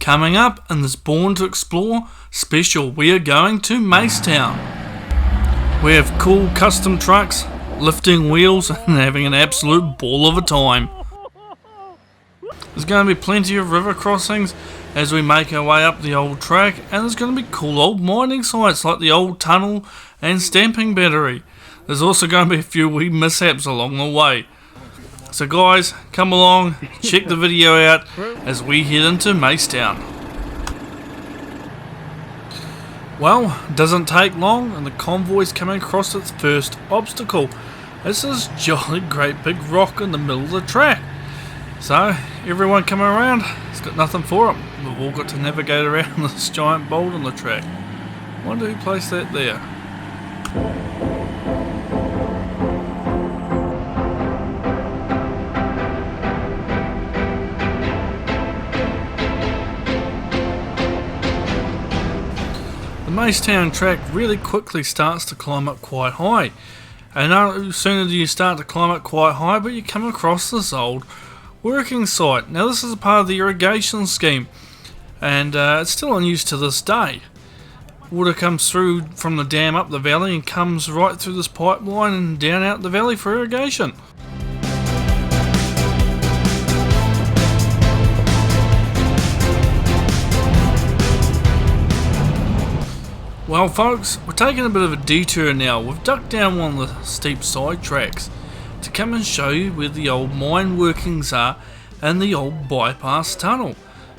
Coming up in this Born to Explore special, we are going to MaceTown. We have cool custom trucks, lifting wheels, and having an absolute ball of a time. There's going to be plenty of river crossings as we make our way up the old track, and there's going to be cool old mining sites like the old tunnel and stamping battery. There's also going to be a few wee mishaps along the way. So guys, come along, check the video out as we head into MaceTown. Well, it doesn't take long and the convoy's coming across its first obstacle. It's this jolly great big rock in the middle of the track. So, everyone coming around, it's got nothing for them. We've all got to navigate around this giant boulder on the track. Wonder who placed that there. The MaceTown track really quickly starts to climb up quite high. And no sooner do you start to climb up quite high, but you come across this old working site. Now this is a part of the irrigation scheme, and it's still in use to this day. Water comes through from the dam up the valley and comes right through this pipeline and down out the valley for irrigation. Well folks, we're taking a bit of a detour now. We've ducked down one of the steep side tracks to come and show you where the old mine workings are and the old bypass tunnel.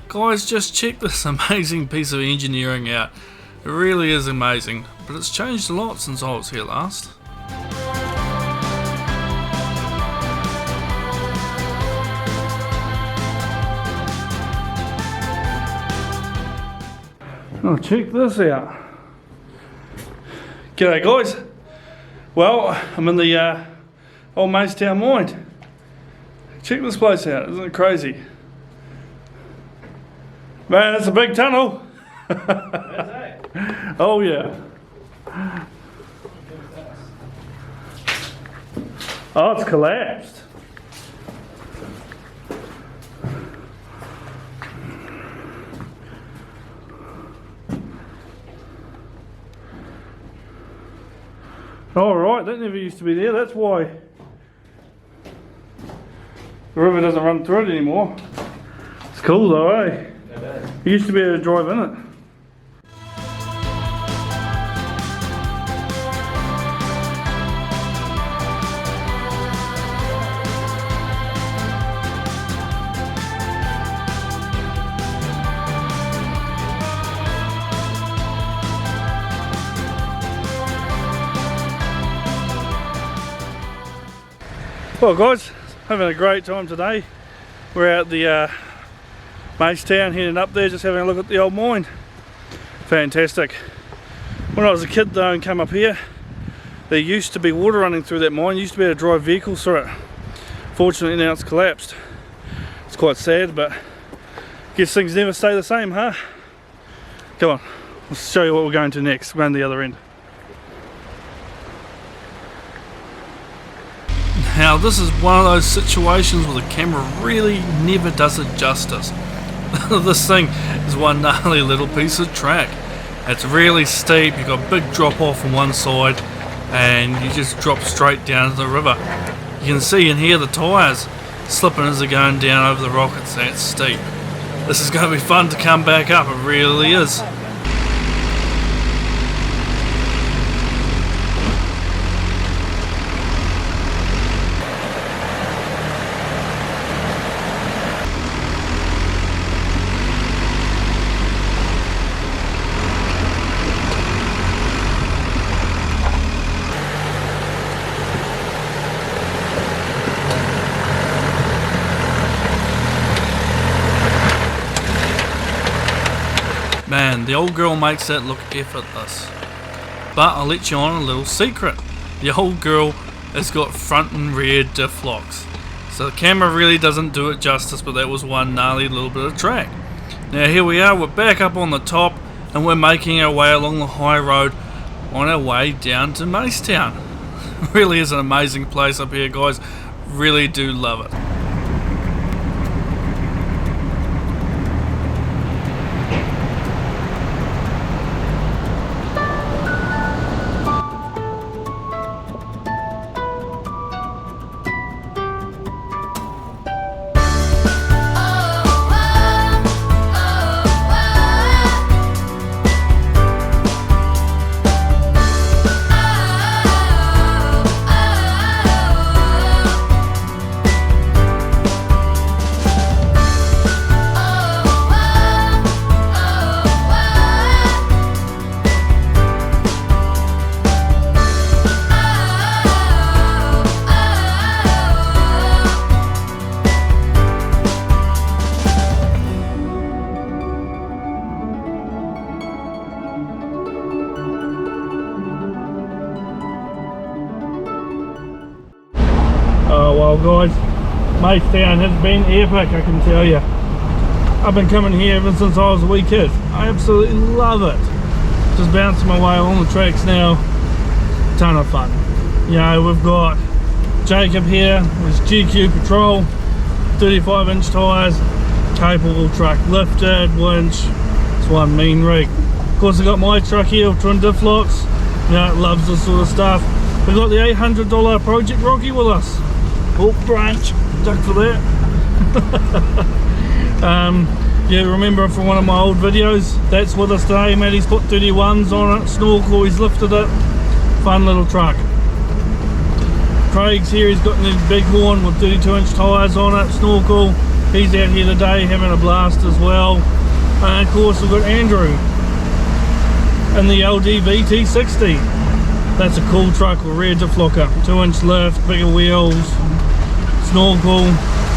Guys, just check this amazing piece of engineering out. It really is amazing, but it's changed a lot since I was here last. Oh, check this out. G'day guys. Well, I'm in the old MaceTown mine. Check this place out, isn't it crazy? Man, it's a big tunnel. Oh yeah. Oh, it's collapsed. Alright, that never used to be there, that's why the river doesn't run through it anymore. It's cool though, eh? You used to be able to drive in it. Well guys, having a great time today. We're out the MaceTown, heading up there, just having a look at the old mine. Fantastic. When I was a kid though and came up here, there used to be water running through that mine. You used to be able to drive vehicles through it. Fortunately now it's collapsed. It's quite sad, but I guess things never stay the same, huh? Come on, I'll show you what we're going to next. We're going to the other end. Now this is one of those situations where the camera really never does it justice. This thing is one gnarly little piece of track. It's really steep, you've got a big drop off on one side and you just drop straight down to the river. You can see and hear the tyres slipping as they're going down over the rock. It's that steep. This is going to be fun to come back up, it really is. Man, the old girl makes that look effortless. But I'll let you on a little secret. The old girl has got front and rear diff locks. So the camera really doesn't do it justice, but that was one gnarly little bit of track. Now here we are, we're back up on the top and we're making our way along the high road on our way down to MaceTown. Really is an amazing place up here guys, really do love it. Oh guys, MaceTown has been epic, I can tell you. I've been coming here ever since I was a wee kid. I absolutely love it. Just bouncing my way along the tracks now. Ton of fun. You know, we've got Jacob here with his GQ Patrol, 35-inch tyres, capable truck, lifted, winch. It's one mean rig. Of course, I've got my truck here with twin diff locks. You know, it loves this sort of stuff. We've got the $800 Project Rocky with us. Oh, branch, duck for that. Yeah, remember from one of my old videos, that's with us today. Matty's put 31s on it, snorkel, he's lifted it. Fun little truck. Craig's here, he's got a Bighorn with 32-inch tyres on it, snorkel. He's out here today having a blast as well. And of course we've got Andrew in the LDV-T60. That's a cool truck with rear diff locker, 2-inch lift, bigger wheels, snorkel,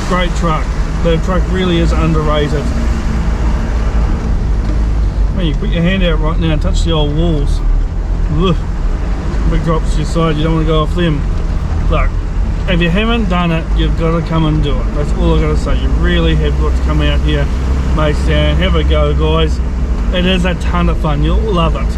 great truck. The truck really is underrated. Man, you put your hand out right now and touch the old walls. Ugh. Big drops to your side, you don't want to go off them. Look, if you haven't done it, you've got to come and do it. That's all I've got to say. You really have got to come out here, MaceTown, have a go, guys. It is a ton of fun, you'll love it.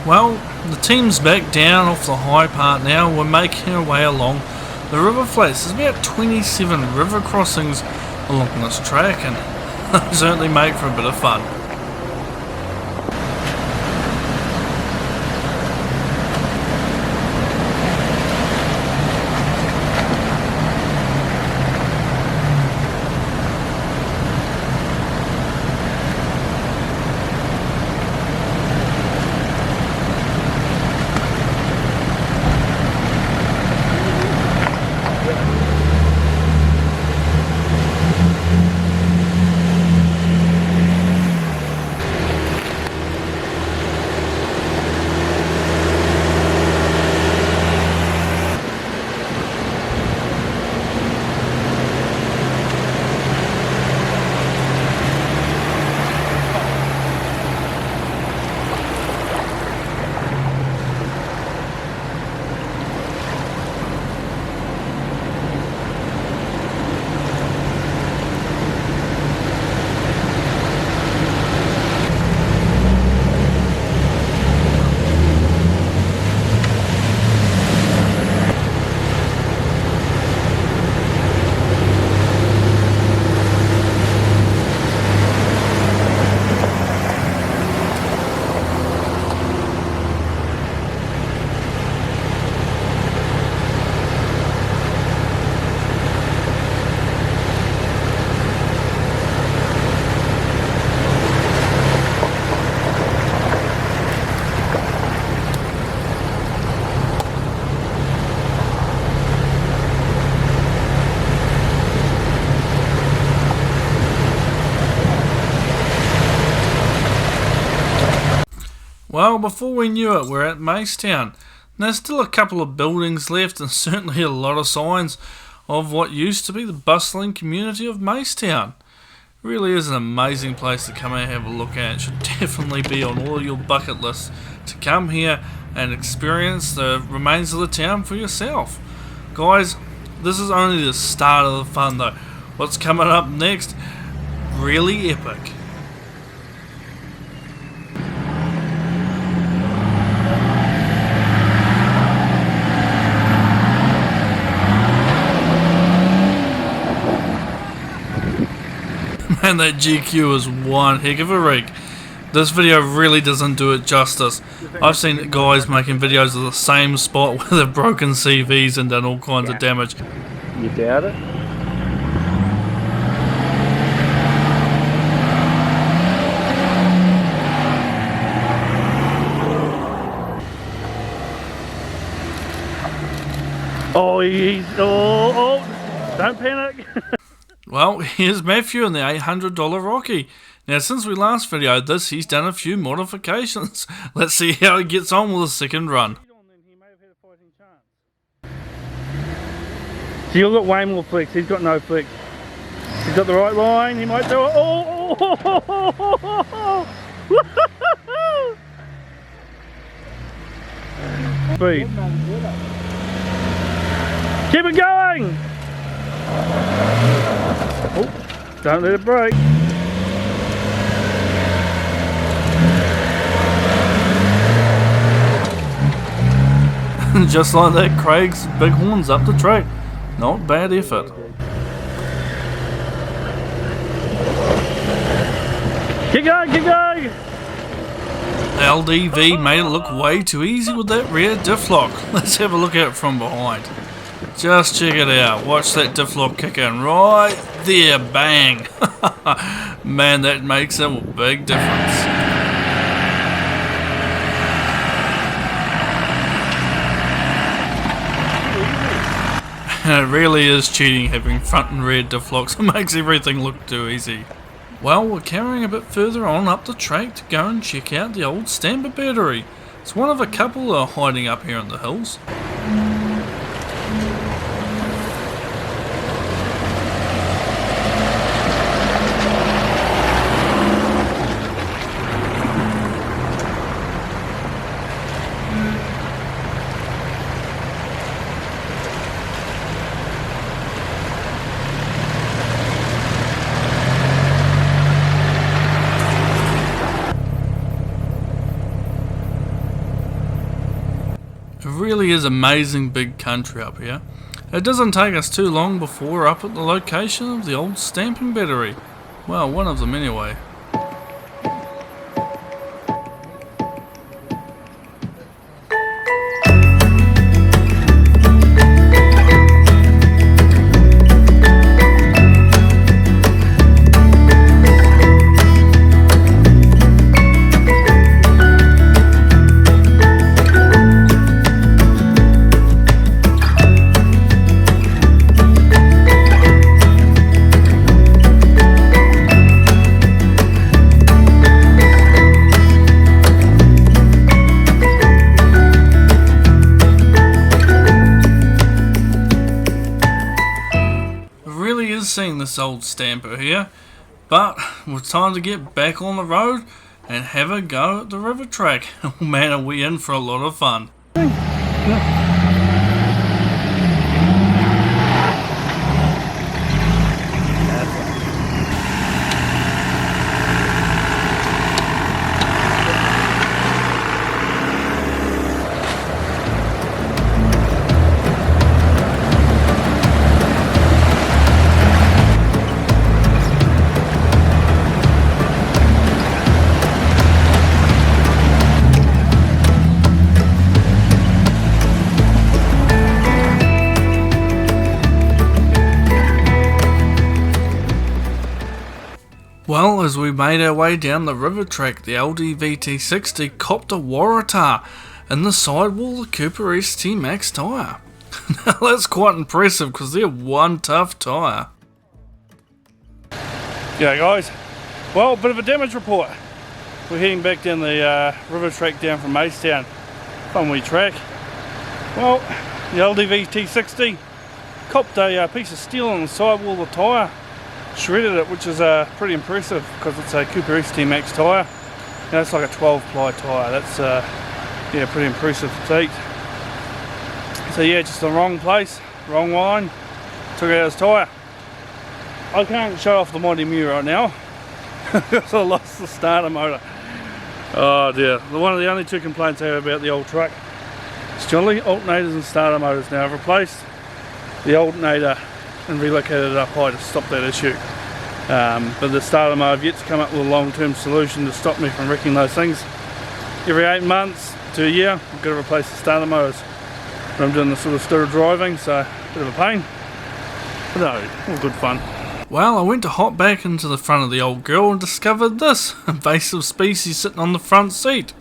Well, the team's back down off the high part now. We're making our way along the river flats. There's about 27 river crossings along this track, and they certainly make for a bit of fun. Well, before we knew it, we're at MaceTown. There's still a couple of buildings left and certainly a lot of signs of what used to be the bustling community of MaceTown. It really is an amazing place to come and have a look at. It should definitely be on all your bucket lists to come here and experience the remains of the town for yourself. Guys, this is only the start of the fun though. What's coming up next? Really epic. Man, that GQ is one heck of a rig. This video really doesn't do it justice. I've seen guys making videos of the same spot where they've broken CVs and done all kinds of damage. You doubt it? Oh, don't panic. Well, here's Matthew in the $800 Rocky. Now, since we last videoed this, he's done a few modifications. Let's see how he gets on with the second run. So you've got way more flex, he's got no flex. He's got the right line, he might do it. Oh! Speed. Keep it going! Oh, don't let it break. Just like that, Craig's Bighorn's up the track. Not bad effort. Keep going, keep going! LDV made it look way too easy with that rear diff lock. Let's have a look at it from behind. Just check it out. Watch that diff lock kick in right there. Bang. Man, that makes a big difference. And it really is cheating having front and rear diff locks. It makes everything look too easy. Well, we're carrying a bit further on up the track to go and check out the old stamper battery. It's one of a couple that are hiding up here in the hills. It really is amazing big country up here. It doesn't take us too long before we're up at the location of the old stamping battery. Well, one of them anyway. Seeing this old stamper here, but it's time to get back on the road and have a go at the river track. Oh man, are we in for a lot of fun. Well, as we made our way down the river track, the LDV-T60 copped a Waratah in the sidewall of the Cooper ST Max tyre. Now that's quite impressive because they're one tough tyre. Yeah guys, well, a bit of a damage report. We're heading back down the river track down from MaceTown. Fun wee track. Well, the LDV-T60 copped a piece of steel on the sidewall of the tyre. Shredded it, which is pretty impressive because it's a Cooper ST Max tyre. Now it's like a 12 ply tyre. That's yeah, pretty impressive feat. So yeah, just the wrong place, wrong line, took out his tyre. I can't show off the Mighty Mew right now because I lost the starter motor. Oh dear, one of the only two complaints I have about the old truck is generally alternators and starter motors. Now I've replaced the alternator and relocated it up high to stop that issue. But the starter motor, I've yet to come up with a long-term solution to stop me from wrecking those things. Every 8 months to a year, I've got to replace the starter motors. But I'm doing the sort of stir driving, so a bit of a pain. But no, all good fun. Well, I went to hop back into the front of the old girl and discovered this invasive species sitting on the front seat.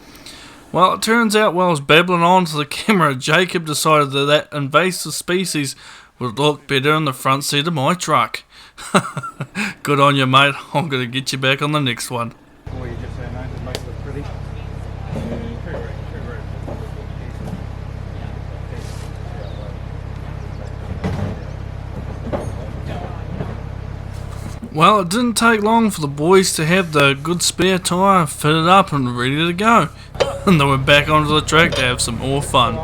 Well, it turns out while I was babbling on to the camera, Jacob decided that that invasive species would look better in the front seat of my truck. Good on you, mate. I'm going to get you back on the next one. Or you just say no, it makes it look pretty. Well, it didn't take long for the boys to have the good spare tyre fitted up and ready to go. And they were back onto the track to have some more fun.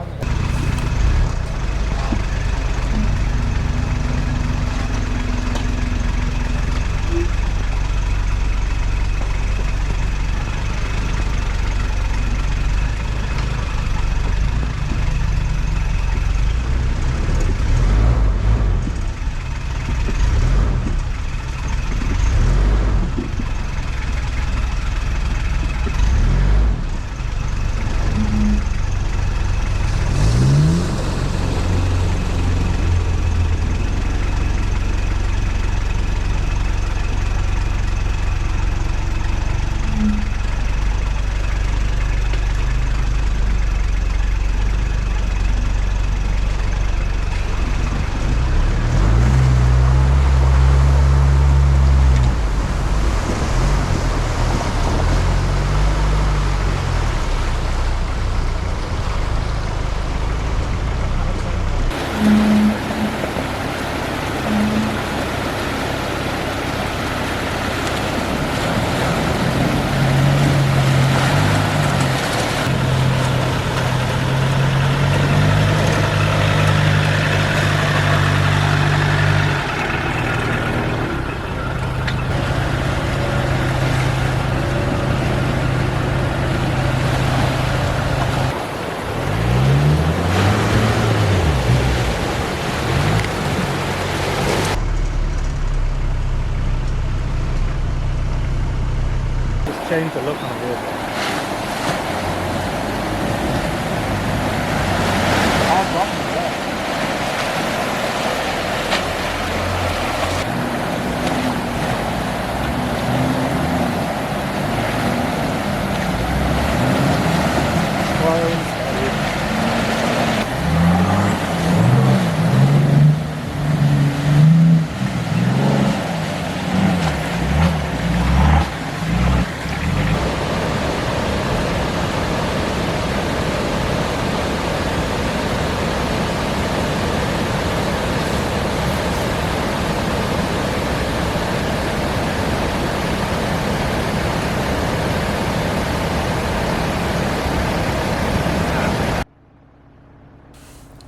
Change the look on the vehicle.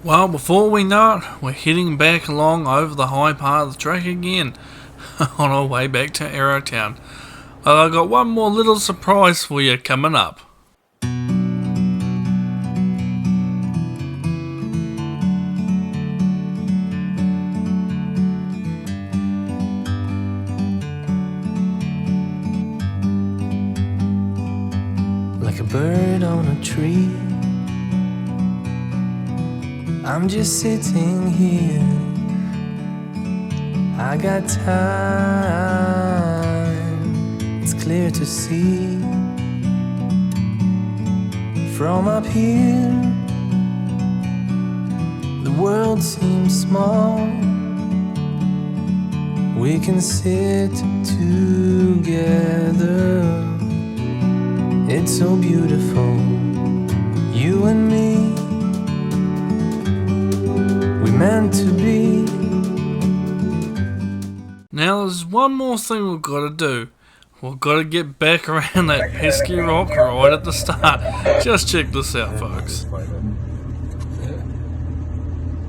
Well, before we know it, we're heading back along over the high part of the track again, on our way back to Arrowtown. Well, I got one more little surprise for you coming up. Like a bird on a tree, I'm just sitting here. I got time, it's clear to see. From up here, the world seems small. We can sit together. It's so beautiful, you and me. Meant to be. Now there's one more thing we've got to do. We've got to get back around that pesky rock right at the start. Just check this out, folks.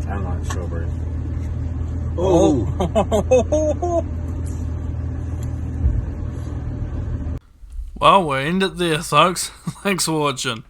I like strawberry. Oh! Well, we'll end it there, folks. Thanks for watching.